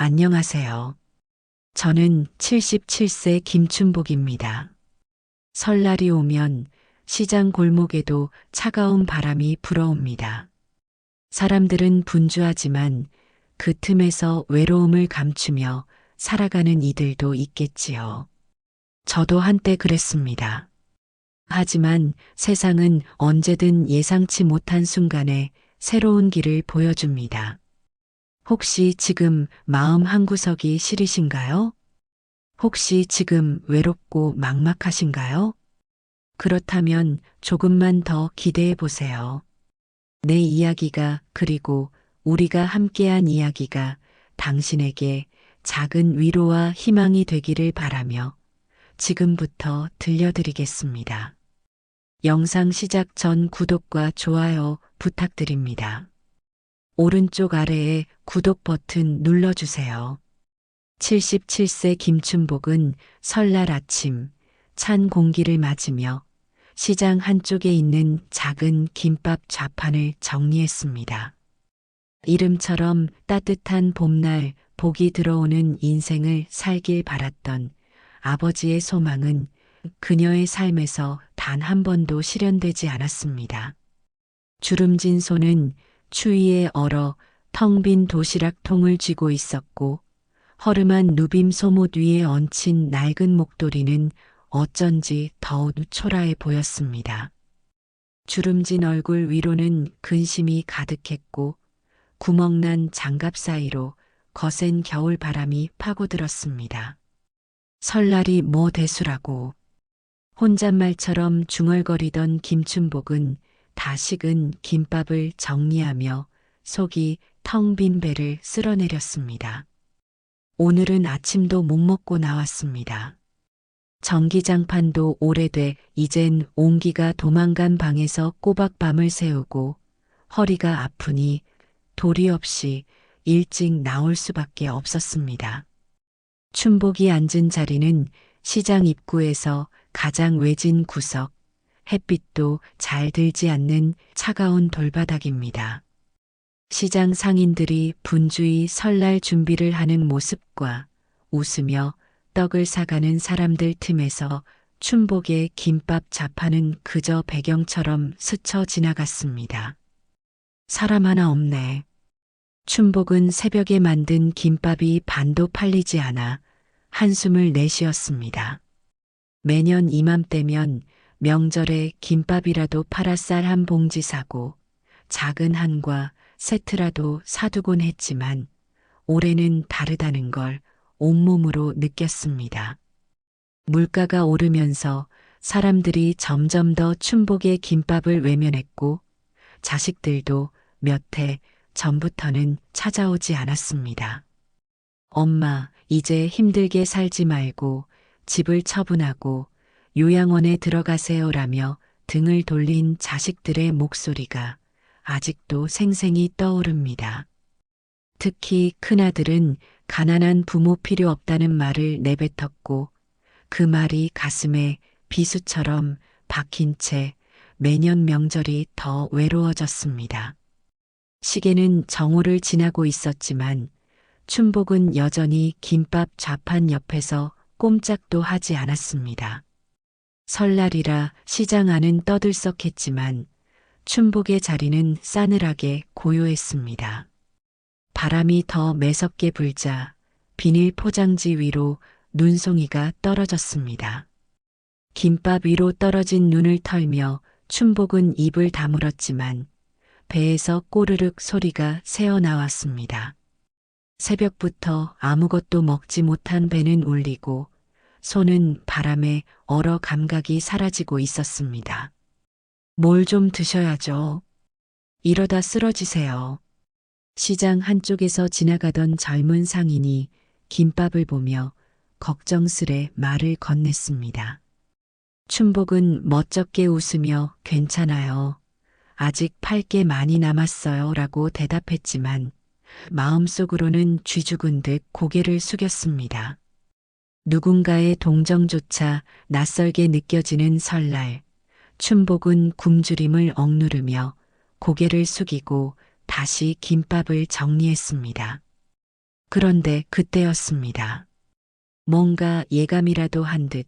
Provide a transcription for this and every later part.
안녕하세요. 저는 77세 김춘복입니다. 설날이 오면 시장 골목에도 차가운 바람이 불어옵니다. 사람들은 분주하지만 그 틈에서 외로움을 감추며 살아가는 이들도 있겠지요. 저도 한때 그랬습니다. 하지만 세상은 언제든 예상치 못한 순간에 새로운 길을 보여줍니다. 혹시 지금 마음 한구석이 시리신가요? 혹시 지금 외롭고 막막하신가요? 그렇다면 조금만 더 기대해 보세요. 내 이야기가 그리고 우리가 함께한 이야기가 당신에게 작은 위로와 희망이 되기를 바라며 지금부터 들려드리겠습니다. 영상 시작 전 구독과 좋아요 부탁드립니다. 오른쪽 아래에 구독 버튼 눌러주세요. 77세 김춘복은 설날 아침 찬 공기를 맞으며 시장 한쪽에 있는 작은 김밥 좌판을 정리했습니다. 이름처럼 따뜻한 봄날 복이 들어오는 인생을 살길 바랐던 아버지의 소망은 그녀의 삶에서 단 한 번도 실현되지 않았습니다. 주름진 손은 추위에 얼어 텅 빈 도시락통을 쥐고 있었고 허름한 누빔 소못 위에 얹힌 낡은 목도리는 어쩐지 더욱 초라해 보였습니다. 주름진 얼굴 위로는 근심이 가득했고 구멍난 장갑 사이로 거센 겨울 바람이 파고들었습니다. 설날이 뭐 대수라고. 혼잣말처럼 중얼거리던 김춘복은 다 식은 김밥을 정리하며 속이 텅 빈 배를 쓸어내렸습니다. 오늘은 아침도 못 먹고 나왔습니다. 전기장판도 오래돼 이젠 온기가 도망간 방에서 꼬박 밤을 새우고 허리가 아프니 도리 없이 일찍 나올 수밖에 없었습니다. 춘복이 앉은 자리는 시장 입구에서 가장 외진 구석, 햇빛도 잘 들지 않는 차가운 돌바닥입니다. 시장 상인들이 분주히 설날 준비를 하는 모습과 웃으며 떡을 사가는 사람들 틈에서 춘복의 김밥 좌판은 그저 배경처럼 스쳐 지나갔습니다. 사람 하나 없네. 춘복은 새벽에 만든 김밥이 반도 팔리지 않아 한숨을 내쉬었습니다. 매년 이맘때면 명절에 김밥이라도 팔아 쌀 한 봉지 사고 작은 한과 세트라도 사두곤 했지만 올해는 다르다는 걸 온몸으로 느꼈습니다. 물가가 오르면서 사람들이 점점 더 춘복의 김밥을 외면했고 자식들도 몇 해 전부터는 찾아오지 않았습니다. 엄마, 이제 힘들게 살지 말고 집을 처분하고 요양원에 들어가세요라며 등을 돌린 자식들의 목소리가 아직도 생생히 떠오릅니다. 특히 큰아들은 가난한 부모 필요 없다는 말을 내뱉었고 그 말이 가슴에 비수처럼 박힌 채 매년 명절이 더 외로워졌습니다. 시계는 정오를 지나고 있었지만 춘복은 여전히 김밥 좌판 옆에서 꼼짝도 하지 않았습니다. 설날이라 시장 안은 떠들썩했지만 춘복의 자리는 싸늘하게 고요했습니다. 바람이 더 매섭게 불자 비닐 포장지 위로 눈송이가 떨어졌습니다. 김밥 위로 떨어진 눈을 털며 춘복은 입을 다물었지만 배에서 꼬르륵 소리가 새어나왔습니다. 새벽부터 아무것도 먹지 못한 배는 울리고 손은 바람에 얼어 감각이 사라지고 있었습니다. 뭘 좀 드셔야죠. 이러다 쓰러지세요. 시장 한쪽에서 지나가던 젊은 상인이 김밥을 보며 걱정스레 말을 건넸습니다. 춘복은 멋쩍게 웃으며 괜찮아요. 아직 팔 게 많이 남았어요 라고 대답했지만 마음속으로는 쥐죽은 듯 고개를 숙였습니다. 누군가의 동정조차 낯설게 느껴지는 설날, 춘복은 굶주림을 억누르며 고개를 숙이고 다시 김밥을 정리했습니다. 그런데 그때였습니다. 뭔가 예감이라도 한 듯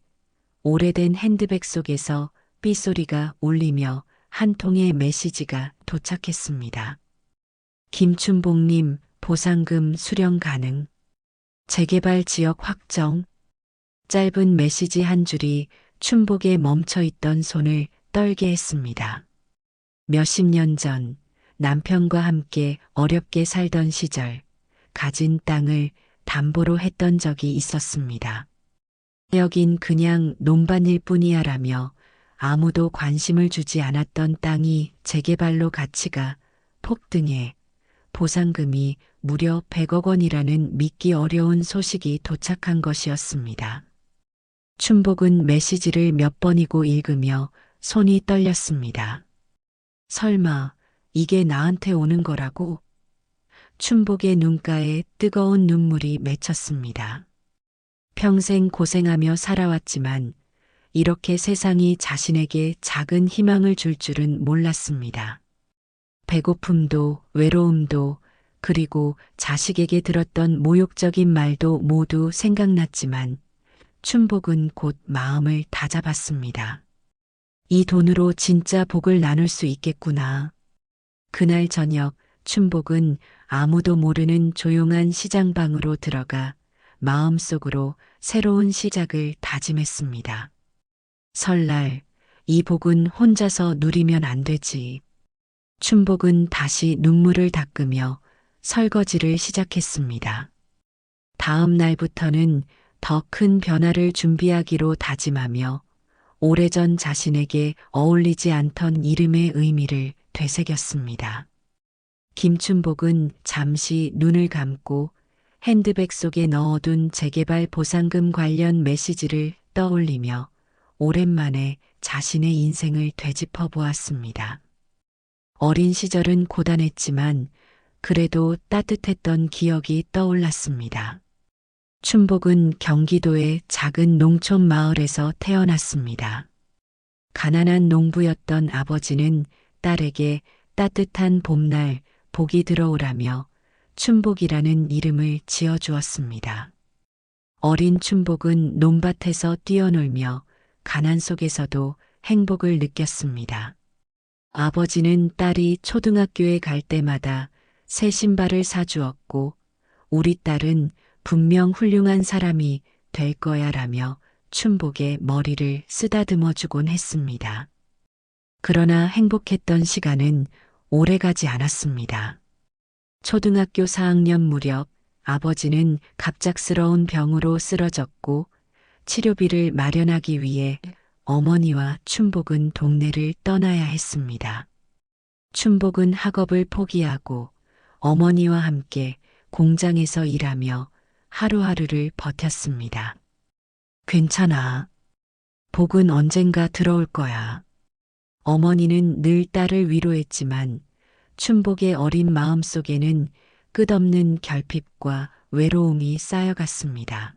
오래된 핸드백 속에서 삐소리가 울리며 한 통의 메시지가 도착했습니다. 김춘복님, 보상금 수령 가능. 재개발 지역 확정. 짧은 메시지 한 줄이 춘복에 멈춰있던 손을 떨게 했습니다. 몇십 년 전 남편과 함께 어렵게 살던 시절 가진 땅을 담보로 했던 적이 있었습니다. 여긴 그냥 논밭일 뿐이야라며 아무도 관심을 주지 않았던 땅이 재개발로 가치가 폭등해 보상금이 무려 100억 원이라는 믿기 어려운 소식이 도착한 것이었습니다. 춘복은 메시지를 몇 번이고 읽으며 손이 떨렸습니다. 설마 이게 나한테 오는 거라고? 춘복의 눈가에 뜨거운 눈물이 맺혔습니다. 평생 고생하며 살아왔지만 이렇게 세상이 자신에게 작은 희망을 줄 줄은 몰랐습니다. 배고픔도 외로움도 그리고 자식에게 들었던 모욕적인 말도 모두 생각났지만 춘복은 곧 마음을 다잡았습니다. 이 돈으로 진짜 복을 나눌 수 있겠구나. 그날 저녁 춘복은 아무도 모르는 조용한 시장방으로 들어가 마음속으로 새로운 시작을 다짐했습니다. 설날, 이 복은 혼자서 누리면 안 되지. 춘복은 다시 눈물을 닦으며 설거지를 시작했습니다. 다음 날부터는 더 큰 변화를 준비하기로 다짐하며 오래전 자신에게 어울리지 않던 이름의 의미를 되새겼습니다. 김춘복은 잠시 눈을 감고 핸드백 속에 넣어둔 재개발 보상금 관련 메시지를 떠올리며 오랜만에 자신의 인생을 되짚어 보았습니다. 어린 시절은 고단했지만 그래도 따뜻했던 기억이 떠올랐습니다. 춘복은 경기도의 작은 농촌 마을에서 태어났습니다. 가난한 농부였던 아버지는 딸에게 따뜻한 봄날 복이 들어오라며 춘복이라는 이름을 지어주었습니다. 어린 춘복은 논밭에서 뛰어놀며 가난 속에서도 행복을 느꼈습니다. 아버지는 딸이 초등학교에 갈 때마다 새 신발을 사주었고 우리 딸은 분명 훌륭한 사람이 될 거야라며 춘복의 머리를 쓰다듬어 주곤 했습니다. 그러나 행복했던 시간은 오래가지 않았습니다. 초등학교 4학년 무렵 아버지는 갑작스러운 병으로 쓰러졌고 치료비를 마련하기 위해 어머니와 춘복은 동네를 떠나야 했습니다. 춘복은 학업을 포기하고 어머니와 함께 공장에서 일하며 하루하루를 버텼습니다. 괜찮아. 복은 언젠가 들어올 거야. 어머니는 늘 딸을 위로했지만 춘복의 어린 마음 속에는 끝없는 결핍과 외로움이 쌓여갔습니다.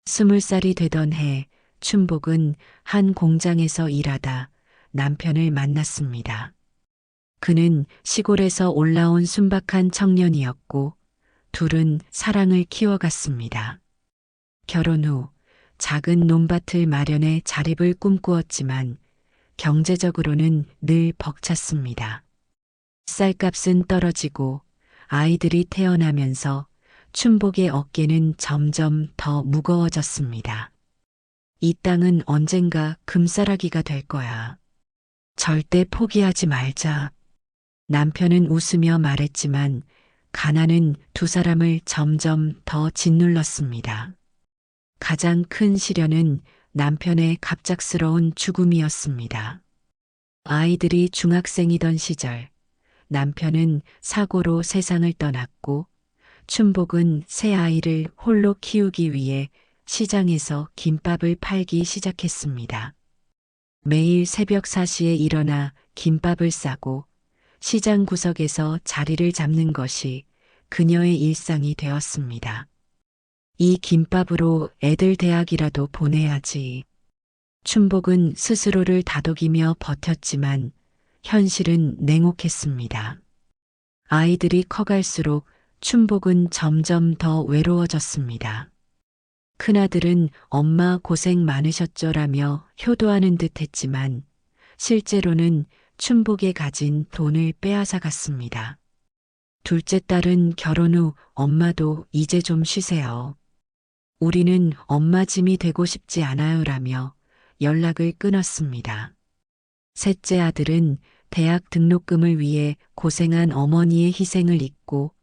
20살이 되던 해 춘복은 한 공장에서 일하다 남편을 만났습니다. 그는 시골에서 올라온 순박한 청년이었고 둘은 사랑을 키워갔습니다. 결혼 후 작은 논밭을 마련해 자립을 꿈꾸었지만 경제적으로는 늘 벅찼습니다. 쌀값은 떨어지고 아이들이 태어나면서 춘복의 어깨는 점점 더 무거워졌습니다. 이 땅은 언젠가 금싸라기가 될 거야. 절대 포기하지 말자. 남편은 웃으며 말했지만 가난은 두 사람을 점점 더 짓눌렀습니다. 가장 큰 시련은 남편의 갑작스러운 죽음이었습니다. 아이들이 중학생이던 시절 남편은 사고로 세상을 떠났고 춘복은 새 아이를 홀로 키우기 위해 시장에서 김밥을 팔기 시작했습니다. 매일 새벽 4시에 일어나 김밥을 싸고 시장 구석에서 자리를 잡는 것이 그녀의 일상이 되었습니다. 이 김밥으로 애들 대학이라도 보내야지. 춘복은 스스로를 다독이며 버텼지만 현실은 냉혹했습니다. 아이들이 커갈수록 춘복은 점점 더 외로워졌습니다. 큰아들은 엄마 고생 많으셨죠라며 효도하는 듯 했지만 실제로는 춘복에 가진 돈을 빼앗아 갔습니다. 둘째 딸은 결혼 후 엄마도 이제 좀 쉬세요. 우리는 엄마 짐이 되고 싶지 않아요라며 연락을 끊었습니다. 셋째 아들은 대학 등록금을 위해 고생한 어머니의 희생을 잊고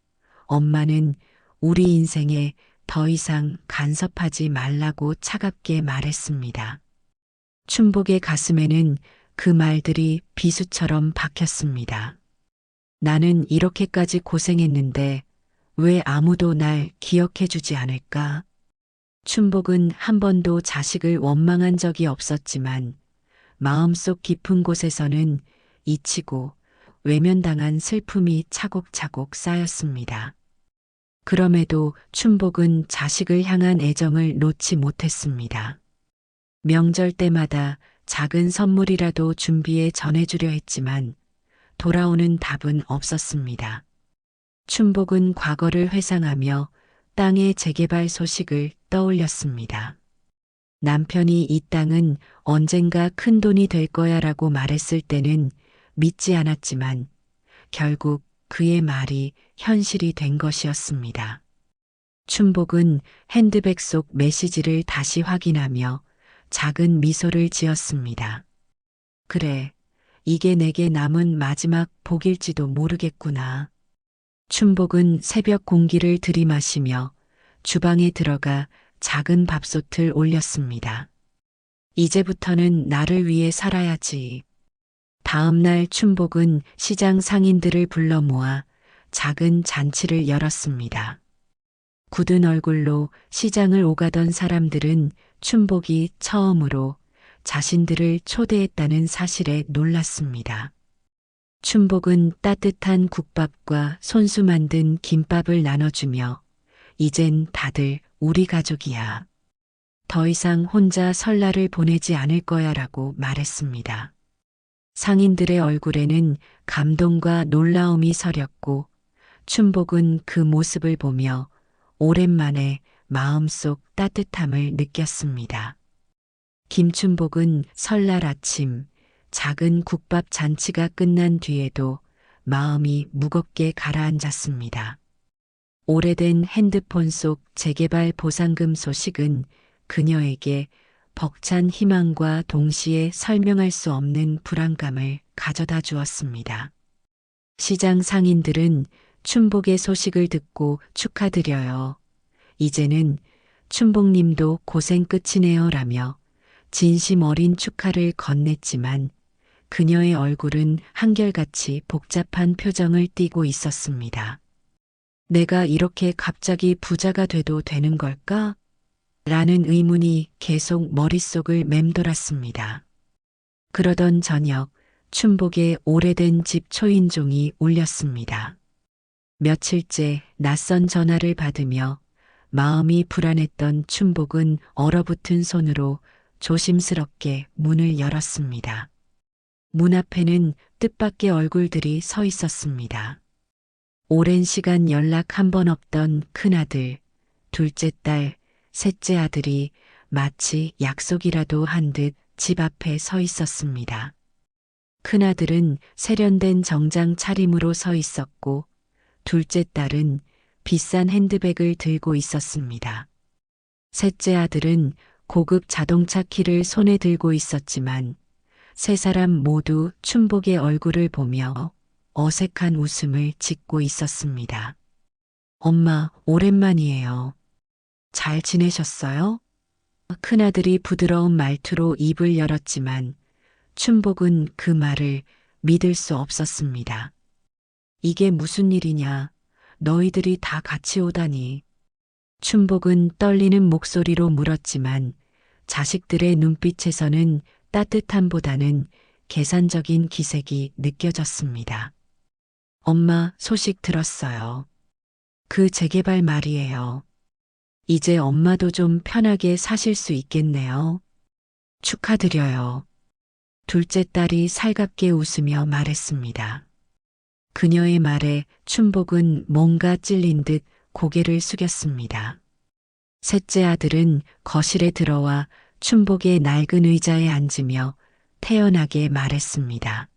엄마는 우리 인생에 더 이상 간섭하지 말라고 차갑게 말했습니다. 춘복의 가슴에는 그 말들이 비수처럼 박혔습니다. 나는 이렇게까지 고생했는데 왜 아무도 날 기억해주지 않을까? 춘복은 한 번도 자식을 원망한 적이 없었지만 마음속 깊은 곳에서는 잊히고 외면당한 슬픔이 차곡차곡 쌓였습니다. 그럼에도 춘복은 자식을 향한 애정을 놓지 못했습니다. 명절 때마다 작은 선물이라도 준비해 전해주려 했지만 돌아오는 답은 없었습니다. 춘복은 과거를 회상하며 땅의 재개발 소식을 떠올렸습니다. 남편이 이 땅은 언젠가 큰 돈이 될 거야 라고 말했을 때는 믿지 않았지만 결국 그의 말이 현실이 된 것이었습니다. 춘복은 핸드백 속 메시지를 다시 확인하며 작은 미소를 지었습니다. 그래, 이게 내게 남은 마지막 복일지도 모르겠구나. 춘복은 새벽 공기를 들이마시며 주방에 들어가 작은 밥솥을 올렸습니다. 이제부터는 나를 위해 살아야지. 다음 날 춘복은 시장 상인들을 불러 모아 작은 잔치를 열었습니다. 굳은 얼굴로 시장을 오가던 사람들은 춘복이 처음으로 자신들을 초대했다는 사실에 놀랐습니다. 춘복은 따뜻한 국밥과 손수 만든 김밥을 나눠주며 이젠 다들 우리 가족이야. 더 이상 혼자 설날을 보내지 않을 거야라고 말했습니다. 상인들의 얼굴에는 감동과 놀라움이 서렸고 춘복은 그 모습을 보며 오랜만에 마음속 따뜻함을 느꼈습니다. 김춘복은 설날 아침 작은 국밥 잔치가 끝난 뒤에도 마음이 무겁게 가라앉았습니다. 오래된 핸드폰 속 재개발 보상금 소식은 그녀에게 벅찬 희망과 동시에 설명할 수 없는 불안감을 가져다 주었습니다. 시장 상인들은 춘복의 소식을 듣고 축하드려요. 이제는 춘복님도 고생 끝이네요 라며 진심 어린 축하를 건넸지만 그녀의 얼굴은 한결같이 복잡한 표정을 띠고 있었습니다. 내가 이렇게 갑자기 부자가 돼도 되는 걸까? 라는 의문이 계속 머릿속을 맴돌았습니다. 그러던 저녁, 춘복의 오래된 집 초인종이 울렸습니다. 며칠째 낯선 전화를 받으며 마음이 불안했던 춘복은 얼어붙은 손으로 조심스럽게 문을 열었습니다. 문 앞에는 뜻밖의 얼굴들이 서 있었습니다. 오랜 시간 연락 한 번 없던 큰아들, 둘째 딸, 셋째 아들이 마치 약속이라도 한 듯 집 앞에 서 있었습니다. 큰아들은 세련된 정장 차림으로 서 있었고 둘째 딸은 비싼 핸드백을 들고 있었습니다. 셋째 아들은 고급 자동차 키를 손에 들고 있었지만 세 사람 모두 춘복의 얼굴을 보며 어색한 웃음을 짓고 있었습니다. 엄마, 오랜만이에요. 잘 지내셨어요? 큰아들이 부드러운 말투로 입을 열었지만 춘복은 그 말을 믿을 수 없었습니다. 이게 무슨 일이냐? 너희들이 다 같이 오다니. 춘복은 떨리는 목소리로 물었지만 자식들의 눈빛에서는 따뜻함보다는 계산적인 기색이 느껴졌습니다. 엄마, 소식 들었어요. 그 재개발 말이에요. 이제 엄마도 좀 편하게 사실 수 있겠네요. 축하드려요. 둘째 딸이 살갑게 웃으며 말했습니다. 그녀의 말에 춘복은 뭔가 찔린 듯 고개를 숙였습니다. 셋째 아들은 거실에 들어와 춘복의 낡은 의자에 앉으며 태연하게 말했습니다.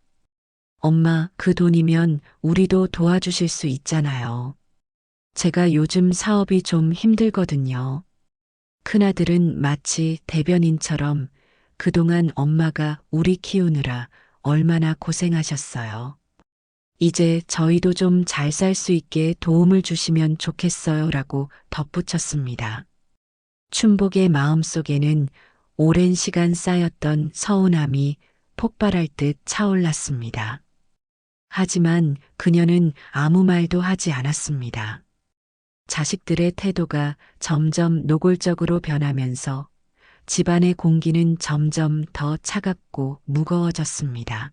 엄마, 그 돈이면 우리도 도와주실 수 있잖아요. 제가 요즘 사업이 좀 힘들거든요. 큰아들은 마치 대변인처럼 그동안 엄마가 우리 키우느라 얼마나 고생하셨어요. 이제 저희도 좀 잘 살 수 있게 도움을 주시면 좋겠어요 라고 덧붙였습니다. 춘복의 마음속에는 오랜 시간 쌓였던 서운함이 폭발할 듯 차올랐습니다. 하지만 그녀는 아무 말도 하지 않았습니다. 자식들의 태도가 점점 노골적으로 변하면서 집안의 공기는 점점 더 차갑고 무거워졌습니다.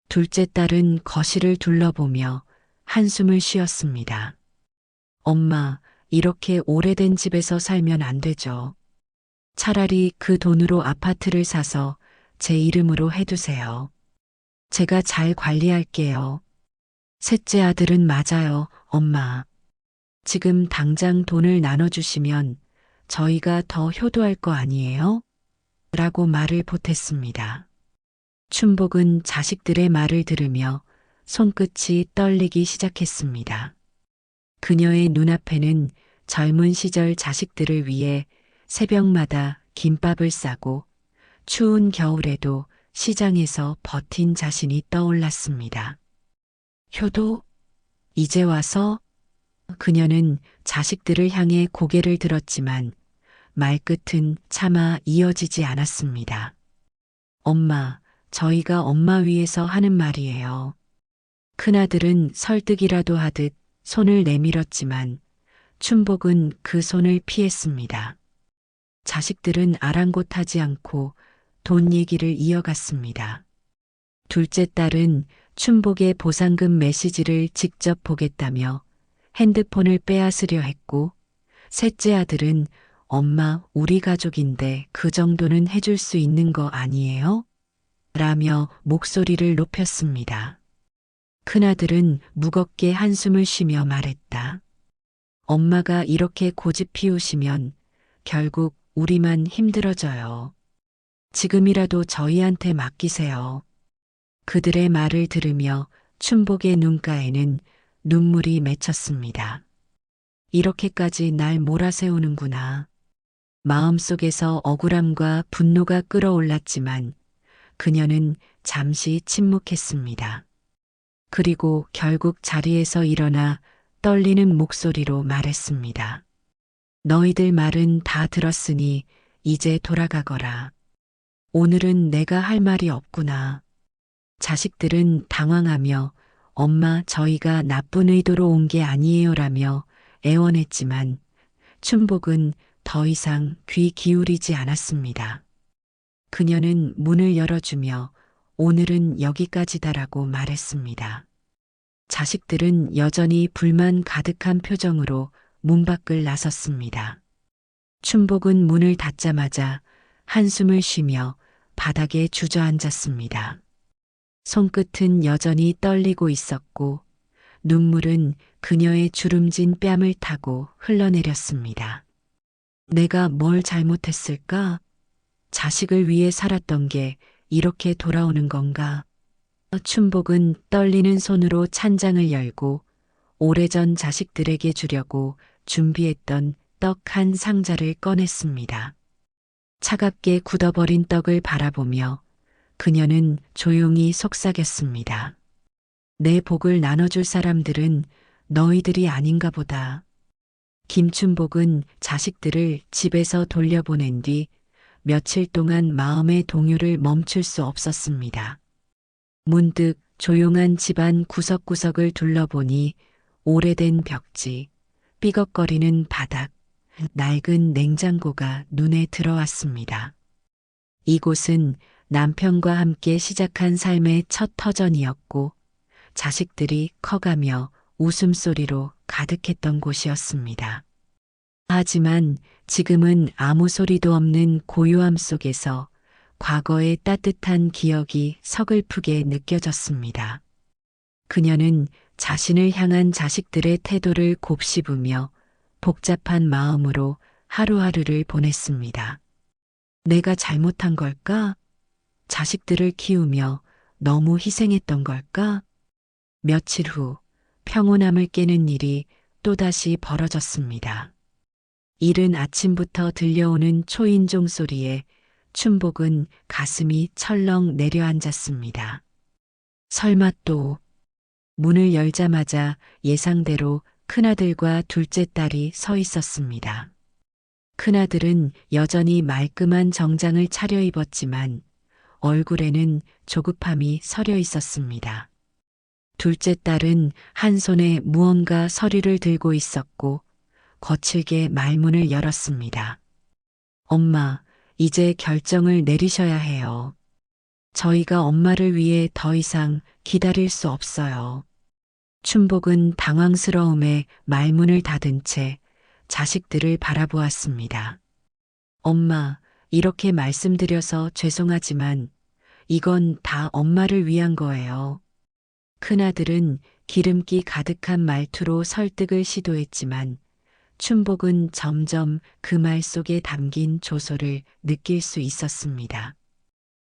둘째 딸은 거실을 둘러보며 한숨을 쉬었습니다. 엄마, 이렇게 오래된 집에서 살면 안 되죠. 차라리 그 돈으로 아파트를 사서 제 이름으로 해두세요. 제가 잘 관리할게요. 셋째 아들은 맞아요, 엄마. 지금 당장 돈을 나눠주시면 저희가 더 효도할 거 아니에요? 라고 말을 보탰습니다. 춘복은 자식들의 말을 들으며 손끝이 떨리기 시작했습니다. 그녀의 눈앞에는 젊은 시절 자식들을 위해 새벽마다 김밥을 싸고 추운 겨울에도 시장에서 버틴 자신이 떠올랐습니다. 효도? 이제 와서? 그녀는 자식들을 향해 고개를 들었지만 말끝은 차마 이어지지 않았습니다. 엄마, 저희가 엄마 위해서 하는 말이에요. 큰아들은 설득이라도 하듯 손을 내밀었지만 춘복은 그 손을 피했습니다. 자식들은 아랑곳하지 않고 돈 얘기를 이어갔습니다. 둘째 딸은 춘복의 보상금 메시지를 직접 보겠다며 핸드폰을 빼앗으려 했고, 셋째 아들은 엄마, 우리 가족인데 그 정도는 해줄 수 있는 거 아니에요? 라며 목소리를 높였습니다. 큰아들은 무겁게 한숨을 쉬며 말했다. 엄마가 이렇게 고집 피우시면 결국 우리만 힘들어져요. 지금이라도 저희한테 맡기세요. 그들의 말을 들으며 춘복의 눈가에는 눈물이 맺혔습니다. 이렇게까지 날 몰아세우는구나. 마음속에서 억울함과 분노가 끓어올랐지만 그녀는 잠시 침묵했습니다. 그리고 결국 자리에서 일어나 떨리는 목소리로 말했습니다. 너희들 말은 다 들었으니 이제 돌아가거라. 오늘은 내가 할 말이 없구나. 자식들은 당황하며 엄마, 저희가 나쁜 의도로 온 게 아니에요라며 애원했지만 춘복은 더 이상 귀 기울이지 않았습니다. 그녀는 문을 열어주며 오늘은 여기까지다라고 말했습니다. 자식들은 여전히 불만 가득한 표정으로 문 밖을 나섰습니다. 춘복은 문을 닫자마자 한숨을 쉬며 바닥에 주저앉았습니다. 손끝은 여전히 떨리고 있었고 눈물은 그녀의 주름진 뺨을 타고 흘러내렸습니다. 내가 뭘 잘못했을까? 자식을 위해 살았던 게 이렇게 돌아오는 건가? 춘복은 떨리는 손으로 찬장을 열고 오래전 자식들에게 주려고 준비했던 떡 한 상자를 꺼냈습니다. 차갑게 굳어버린 떡을 바라보며 그녀는 조용히 속삭였습니다. 내 복을 나눠줄 사람들은 너희들이 아닌가 보다. 김춘복은 자식들을 집에서 돌려보낸 뒤 며칠 동안 마음의 동요를 멈출 수 없었습니다. 문득 조용한 집안 구석구석을 둘러보니 오래된 벽지, 삐걱거리는 바닥, 낡은 냉장고가 눈에 들어왔습니다. 이곳은 남편과 함께 시작한 삶의 첫 터전이었고 자식들이 커가며 웃음소리로 가득했던 곳이었습니다. 하지만 지금은 아무 소리도 없는 고요함 속에서 과거의 따뜻한 기억이 서글프게 느껴졌습니다. 그녀는 자신을 향한 자식들의 태도를 곱씹으며 복잡한 마음으로 하루하루를 보냈습니다. 내가 잘못한 걸까? 자식들을 키우며 너무 희생했던 걸까? 며칠 후 평온함을 깨는 일이 또다시 벌어졌습니다. 이른 아침부터 들려오는 초인종 소리에 춘복은 가슴이 철렁 내려앉았습니다. 설마 또 문을 열자마자 예상대로 큰아들과 둘째 딸이 서 있었습니다. 큰아들은 여전히 말끔한 정장을 차려입었지만 얼굴에는 조급함이 서려 있었습니다. 둘째 딸은 한 손에 무언가 서류를 들고 있었고 거칠게 말문을 열었습니다. 엄마, 이제 결정을 내리셔야 해요. 저희가 엄마를 위해 더 이상 기다릴 수 없어요. 춘복은 당황스러움에 말문을 닫은 채 자식들을 바라보았습니다. 엄마, 이렇게 말씀드려서 죄송하지만 이건 다 엄마를 위한 거예요. 큰아들은 기름기 가득한 말투로 설득을 시도했지만 춘복은 점점 그 말 속에 담긴 조소를 느낄 수 있었습니다.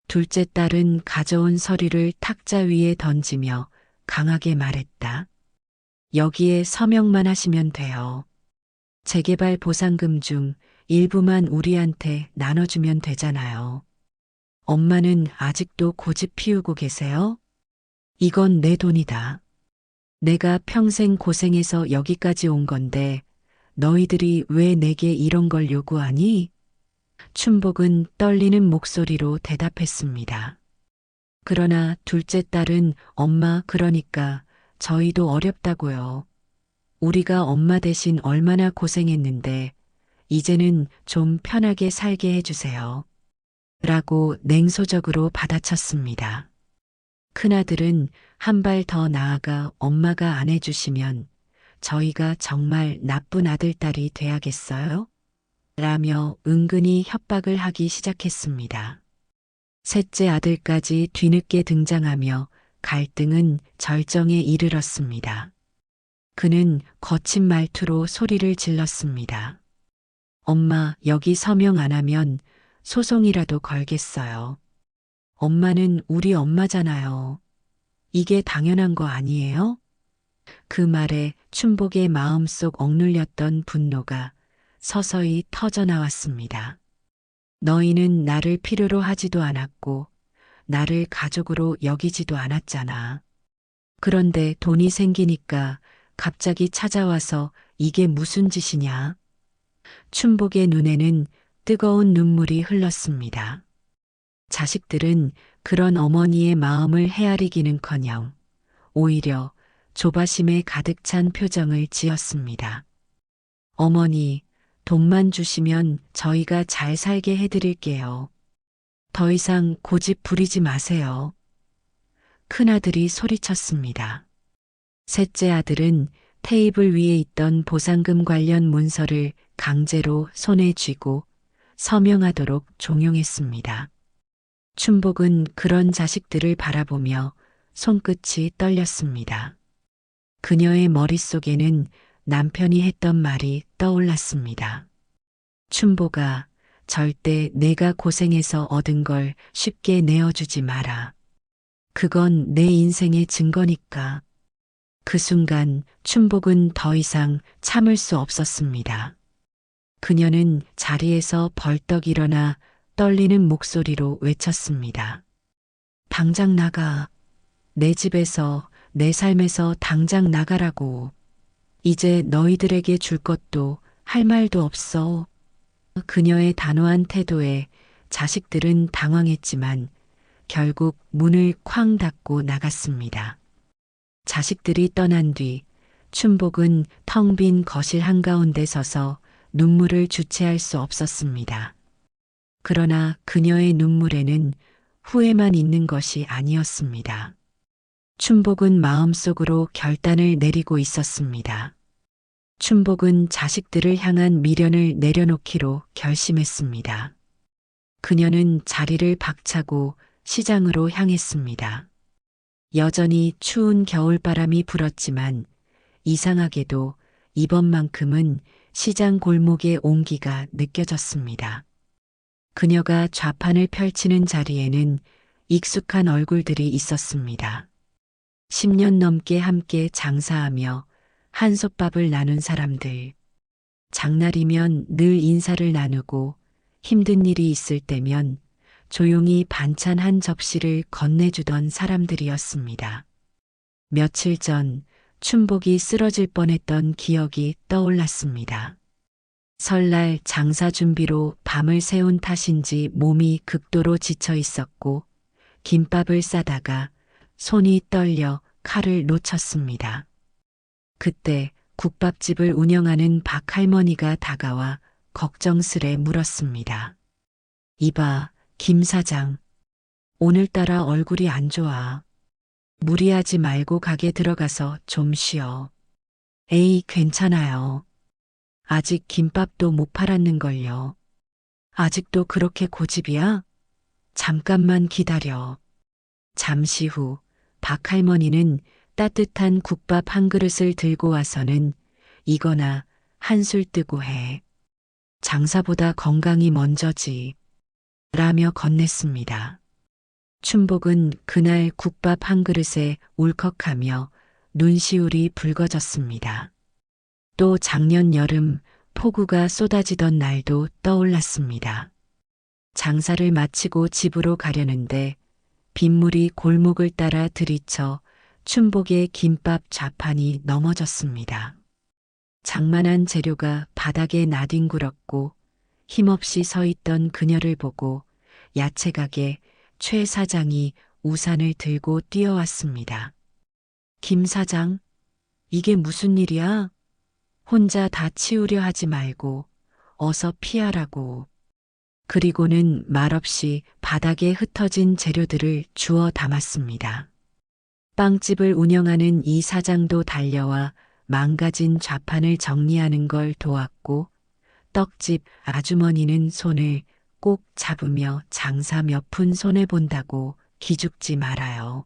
둘째 딸은 가져온 서류를 탁자 위에 던지며 강하게 말했다. 여기에 서명만 하시면 돼요. 재개발 보상금 중 일부만 우리한테 나눠주면 되잖아요. 엄마는 아직도 고집 피우고 계세요? 이건 내 돈이다. 내가 평생 고생해서 여기까지 온 건데 너희들이 왜 내게 이런 걸 요구하니? 춘복은 떨리는 목소리로 대답했습니다. 그러나 둘째 딸은 엄마 그러니까 저희도 어렵다고요. 우리가 엄마 대신 얼마나 고생했는데 이제는 좀 편하게 살게 해주세요. 라고 냉소적으로 받아쳤습니다. 큰아들은 한 발 더 나아가 엄마가 안 해주시면 저희가 정말 나쁜 아들딸이 돼야겠어요? 라며 은근히 협박을 하기 시작했습니다. 셋째 아들까지 뒤늦게 등장하며 갈등은 절정에 이르렀습니다. 그는 거친 말투로 소리를 질렀습니다. 엄마, 여기 서명 안 하면 소송이라도 걸겠어요. 엄마는 우리 엄마잖아요. 이게 당연한 거 아니에요? 그 말에 춘복의 마음속 억눌렸던 분노가 서서히 터져나왔습니다. 너희는 나를 필요로 하지도 않았고 나를 가족으로 여기지도 않았잖아. 그런데 돈이 생기니까 갑자기 찾아와서 이게 무슨 짓이냐? 춘복의 눈에는 뜨거운 눈물이 흘렀습니다. 자식들은 그런 어머니의 마음을 헤아리기는커녕 오히려 조바심에 가득 찬 표정을 지었습니다. 어머니, 돈만 주시면 저희가 잘 살게 해드릴게요. 더 이상 고집 부리지 마세요. 큰아들이 소리쳤습니다. 셋째 아들은 테이블 위에 있던 보상금 관련 문서를 강제로 손에 쥐고 서명하도록 종용했습니다. 춘복은 그런 자식들을 바라보며 손끝이 떨렸습니다. 그녀의 머릿속에는 남편이 했던 말이 떠올랐습니다. 춘복아, 절대 내가 고생해서 얻은 걸 쉽게 내어주지 마라. 그건 내 인생의 증거니까. 그 순간 춘복은 더 이상 참을 수 없었습니다. 그녀는 자리에서 벌떡 일어나 떨리는 목소리로 외쳤습니다. 당장 나가. 내 집에서, 내 삶에서 당장 나가라고. 이제 너희들에게 줄 것도 할 말도 없어. 그녀의 단호한 태도에 자식들은 당황했지만 결국 문을 쾅 닫고 나갔습니다. 자식들이 떠난 뒤 춘복은 텅 빈 거실 한가운데 서서 눈물을 주체할 수 없었습니다. 그러나 그녀의 눈물에는 후회만 있는 것이 아니었습니다. 춘복은 마음속으로 결단을 내리고 있었습니다. 춘복은 자식들을 향한 미련을 내려놓기로 결심했습니다. 그녀는 자리를 박차고 시장으로 향했습니다. 여전히 추운 겨울바람이 불었지만 이상하게도 이번만큼은 시장 골목의 온기가 느껴졌습니다. 그녀가 좌판을 펼치는 자리에는 익숙한 얼굴들이 있었습니다. 10년 넘게 함께 장사하며 한솥밥을 나눈 사람들. 장날이면 늘 인사를 나누고 힘든 일이 있을 때면 조용히 반찬 한 접시를 건네주던 사람들이었습니다. 며칠 전 춘복이 쓰러질 뻔했던 기억이 떠올랐습니다. 설날 장사 준비로 밤을 새운 탓인지 몸이 극도로 지쳐 있었고 김밥을 싸다가 손이 떨려 칼을 놓쳤습니다. 그때 국밥집을 운영하는 박 할머니가 다가와 걱정스레 물었습니다. 이봐, 김 사장. 오늘따라 얼굴이 안 좋아. 무리하지 말고 가게 들어가서 좀 쉬어. 에이, 괜찮아요. 아직 김밥도 못 팔았는걸요. 아직도 그렇게 고집이야? 잠깐만 기다려. 잠시 후 박 할머니는 따뜻한 국밥 한 그릇을 들고 와서는 이거나 한술 뜨고 해. 장사보다 건강이 먼저지. 라며 건넸습니다. 춘복은 그날 국밥 한 그릇에 울컥하며 눈시울이 붉어졌습니다. 또 작년 여름 폭우가 쏟아지던 날도 떠올랐습니다. 장사를 마치고 집으로 가려는데 빗물이 골목을 따라 들이쳐 춘복의 김밥 좌판이 넘어졌습니다. 장만한 재료가 바닥에 나뒹굴었고 힘없이 서 있던 그녀를 보고 야채가게 최 사장이 우산을 들고 뛰어왔습니다. 김 사장, 이게 무슨 일이야? 혼자 다 치우려 하지 말고 어서 피하라고. 그리고는 말없이 바닥에 흩어진 재료들을 주워 담았습니다. 빵집을 운영하는 이 사장도 달려와 망가진 좌판을 정리하는 걸 도왔고 떡집 아주머니는 손을 꼭 잡으며 장사 몇 푼 손해본다고 기죽지 말아요.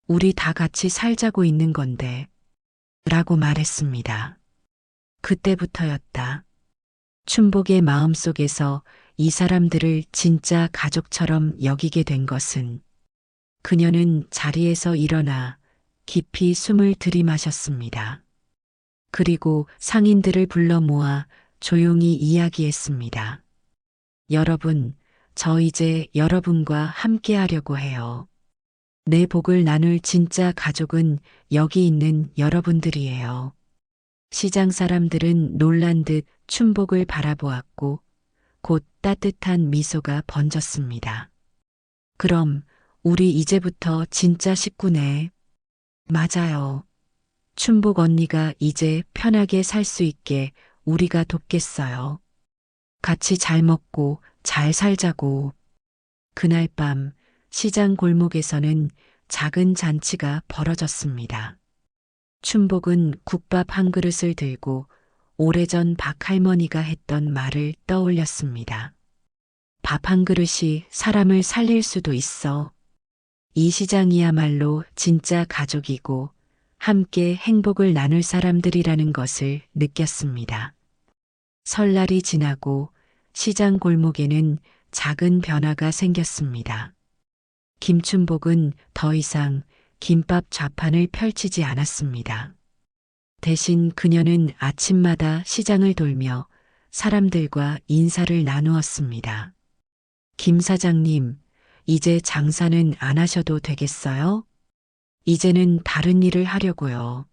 우리 다 같이 살자고 있는 건데 라고 말했습니다. 그때부터였다. 춘복의 마음속에서 이 사람들을 진짜 가족처럼 여기게 된 것은 그녀는 자리에서 일어나 깊이 숨을 들이마셨습니다. 그리고 상인들을 불러 모아 조용히 이야기했습니다. 여러분, 저 이제 여러분과 함께 하려고 해요. 내 복을 나눌 진짜 가족은 여기 있는 여러분들이에요. 시장 사람들은 놀란 듯 춘복을 바라보았고 곧 따뜻한 미소가 번졌습니다. 그럼 우리 이제부터 진짜 식구네. 맞아요. 춘복 언니가 이제 편하게 살 수 있게 우리가 돕겠어요. 같이 잘 먹고 잘 살자고. 그날 밤 시장 골목에서는 작은 잔치가 벌어졌습니다. 춘복은 국밥 한 그릇을 들고 오래전 박 할머니가 했던 말을 떠올렸습니다. 밥 한 그릇이 사람을 살릴 수도 있어. 이 시장이야말로 진짜 가족이고 함께 행복을 나눌 사람들이라는 것을 느꼈습니다. 설날이 지나고 시장 골목에는 작은 변화가 생겼습니다. 김춘복은 더 이상 김밥 좌판을 펼치지 않았습니다. 대신 그녀는 아침마다 시장을 돌며 사람들과 인사를 나누었습니다. 김 사장님, 이제 장사는 안 하셔도 되겠어요? 이제는 다른 일을 하려고요.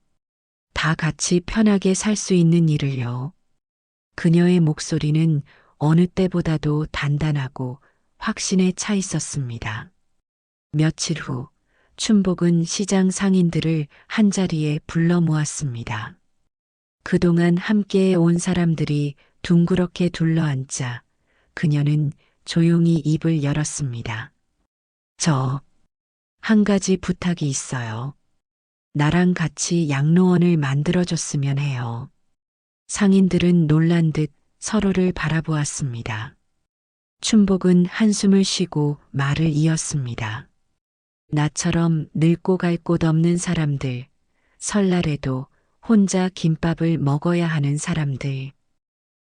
다 같이 편하게 살 수 있는 일을요. 그녀의 목소리는 어느 때보다도 단단하고 확신에 차 있었습니다. 며칠 후 춘복은 시장 상인들을 한자리에 불러 모았습니다. 그동안 함께 온 사람들이 둥그렇게 둘러앉자 그녀는 조용히 입을 열었습니다. 한 가지 부탁이 있어요. 나랑 같이 양로원을 만들어줬으면 해요. 상인들은 놀란 듯 서로를 바라보았습니다. 춘복은 한숨을 쉬고 말을 이었습니다. 나처럼 늙고 갈 곳 없는 사람들, 설날에도 혼자 김밥을 먹어야 하는 사람들.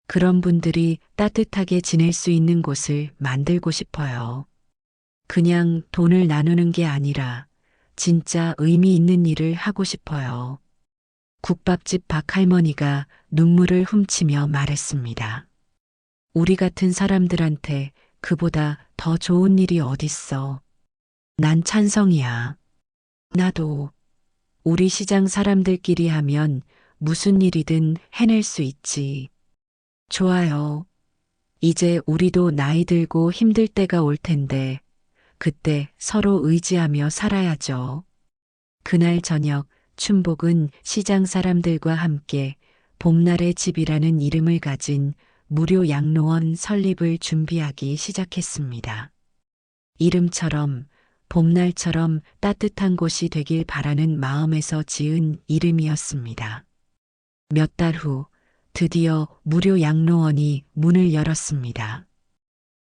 그런 분들이 따뜻하게 지낼 수 있는 곳을 만들고 싶어요. 그냥 돈을 나누는 게 아니라 진짜 의미 있는 일을 하고 싶어요. 국밥집 박할머니가 눈물을 훔치며 말했습니다. 우리 같은 사람들한테 그보다 더 좋은 일이 어딨어. 난 찬성이야. 나도. 우리 시장 사람들끼리 하면 무슨 일이든 해낼 수 있지. 좋아요. 이제 우리도 나이 들고 힘들 때가 올 텐데, 그때 서로 의지하며 살아야죠. 그날 저녁 춘복은 시장 사람들과 함께 봄날의 집이라는 이름을 가진 무료 양로원 설립을 준비하기 시작했습니다. 이름처럼 봄날처럼 따뜻한 곳이 되길 바라는 마음에서 지은 이름이었습니다. 몇 달 후 드디어 무료 양로원이 문을 열었습니다.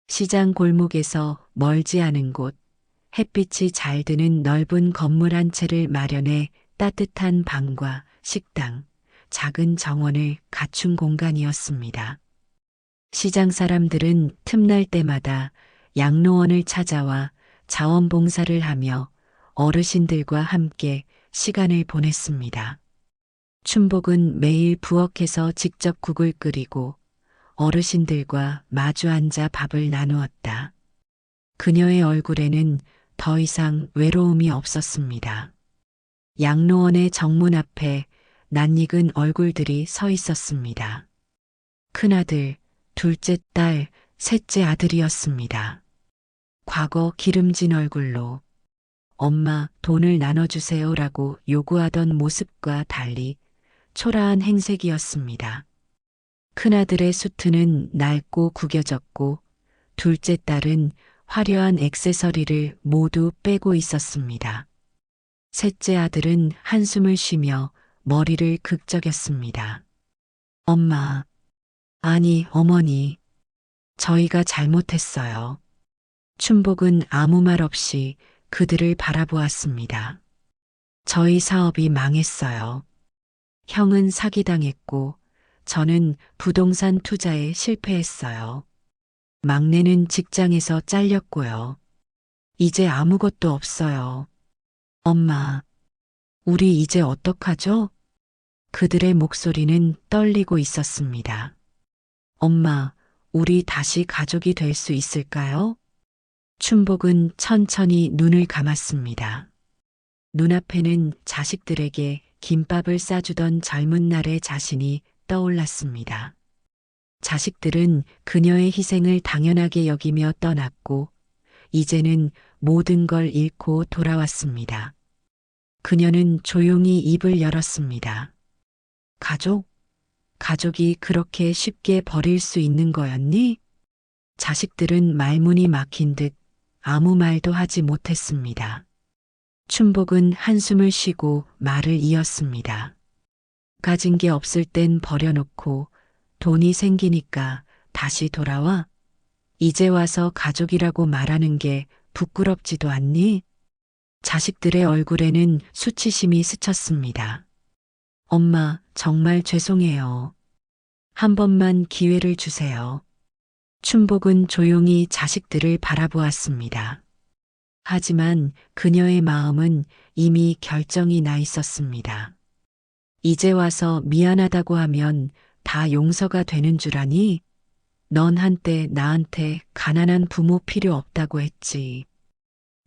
시장 골목에서 멀지 않은 곳, 햇빛이 잘 드는 넓은 건물 한 채를 마련해 따뜻한 방과 식당, 작은 정원을 갖춘 공간이었습니다. 시장 사람들은 틈날 때마다 양로원을 찾아와 자원봉사를 하며 어르신들과 함께 시간을 보냈습니다. 춘복은 매일 부엌에서 직접 국을 끓이고 어르신들과 마주 앉아 밥을 나누었다. 그녀의 얼굴에는 더 이상 외로움이 없었습니다. 양로원의 정문 앞에 낯익은 얼굴들이 서 있었습니다. 큰아들, 둘째 딸, 셋째 아들이었습니다. 과거 기름진 얼굴로 엄마 돈을 나눠주세요라고 요구하던 모습과 달리 초라한 행색이었습니다. 큰아들의 수트는 낡고 구겨졌고 둘째 딸은 화려한 액세서리를 모두 빼고 있었습니다. 셋째 아들은 한숨을 쉬며 머리를 극적였습니다. 엄마, 아니 어머니, 저희가 잘못했어요. 춘복은 아무 말 없이 그들을 바라보았습니다. 저희 사업이 망했어요. 형은 사기당했고 저는 부동산 투자에 실패했어요. 막내는 직장에서 잘렸고요. 이제 아무것도 없어요. 엄마, 우리 이제 어떡하죠? 그들의 목소리는 떨리고 있었습니다. 엄마, 우리 다시 가족이 될 수 있을까요? 춘복은 천천히 눈을 감았습니다. 눈앞에는 자식들에게 김밥을 싸주던 젊은 날의 자신이 떠올랐습니다. 자식들은 그녀의 희생을 당연하게 여기며 떠났고 이제는 모든 걸 잃고 돌아왔습니다. 그녀는 조용히 입을 열었습니다. 가족? 가족이 그렇게 쉽게 버릴 수 있는 거였니? 자식들은 말문이 막힌 듯 아무 말도 하지 못했습니다. 춘복은 한숨을 쉬고 말을 이었습니다. 가진 게 없을 땐 버려놓고 돈이 생기니까 다시 돌아와? 이제 와서 가족이라고 말하는 게 부끄럽지도 않니? 자식들의 얼굴에는 수치심이 스쳤습니다. 엄마, 정말 죄송해요. 한 번만 기회를 주세요. 춘복은 조용히 자식들을 바라보았습니다. 하지만 그녀의 마음은 이미 결정이 나 있었습니다. 이제 와서 미안하다고 하면 다 용서가 되는 줄 아니? 넌 한때 나한테 가난한 부모 필요 없다고 했지.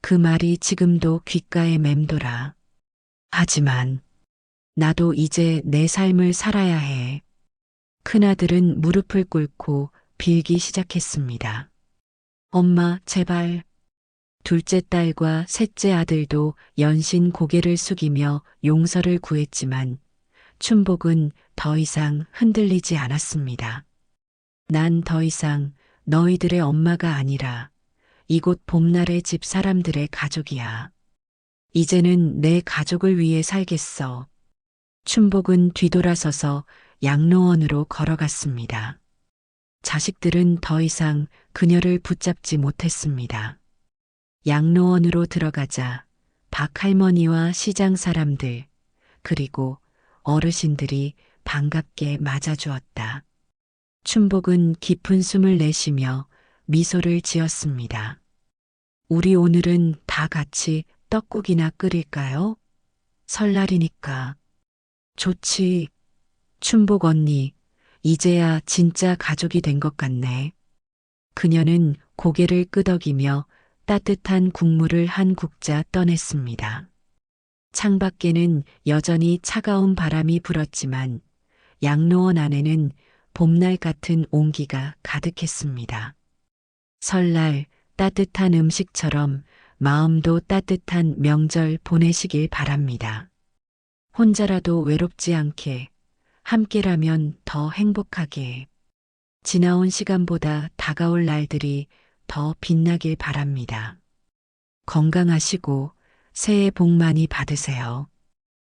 그 말이 지금도 귓가에 맴돌아. 하지만 나도 이제 내 삶을 살아야 해. 큰아들은 무릎을 꿇고 빌기 시작했습니다. 엄마, 제발. 둘째 딸과 셋째 아들도 연신 고개를 숙이며 용서를 구했지만 춘복은 더 이상 흔들리지 않았습니다. 난 더 이상 너희들의 엄마가 아니라 이곳 봄날의 집 사람들의 가족이야. 이제는 내 가족을 위해 살겠어. 춘복은 뒤돌아서서 양로원으로 걸어갔습니다. 자식들은 더 이상 그녀를 붙잡지 못했습니다. 양로원으로 들어가자 박할머니와 시장 사람들, 그리고 어르신들이 반갑게 맞아주었다. 춘복은 깊은 숨을 내쉬며 미소를 지었습니다. 우리 오늘은 다 같이 떡국이나 끓일까요? 설날이니까. 좋지. 춘복 언니, 이제야 진짜 가족이 된 것 같네. 그녀는 고개를 끄덕이며 따뜻한 국물을 한 국자 떠냈습니다. 창밖에는 여전히 차가운 바람이 불었지만 양로원 안에는 봄날 같은 온기가 가득했습니다. 설날 따뜻한 음식처럼 마음도 따뜻한 명절 보내시길 바랍니다. 혼자라도 외롭지 않게, 함께라면 더 행복하게. 지나온 시간보다 다가올 날들이 더 빛나길 바랍니다. 건강하시고 새해 복 많이 받으세요.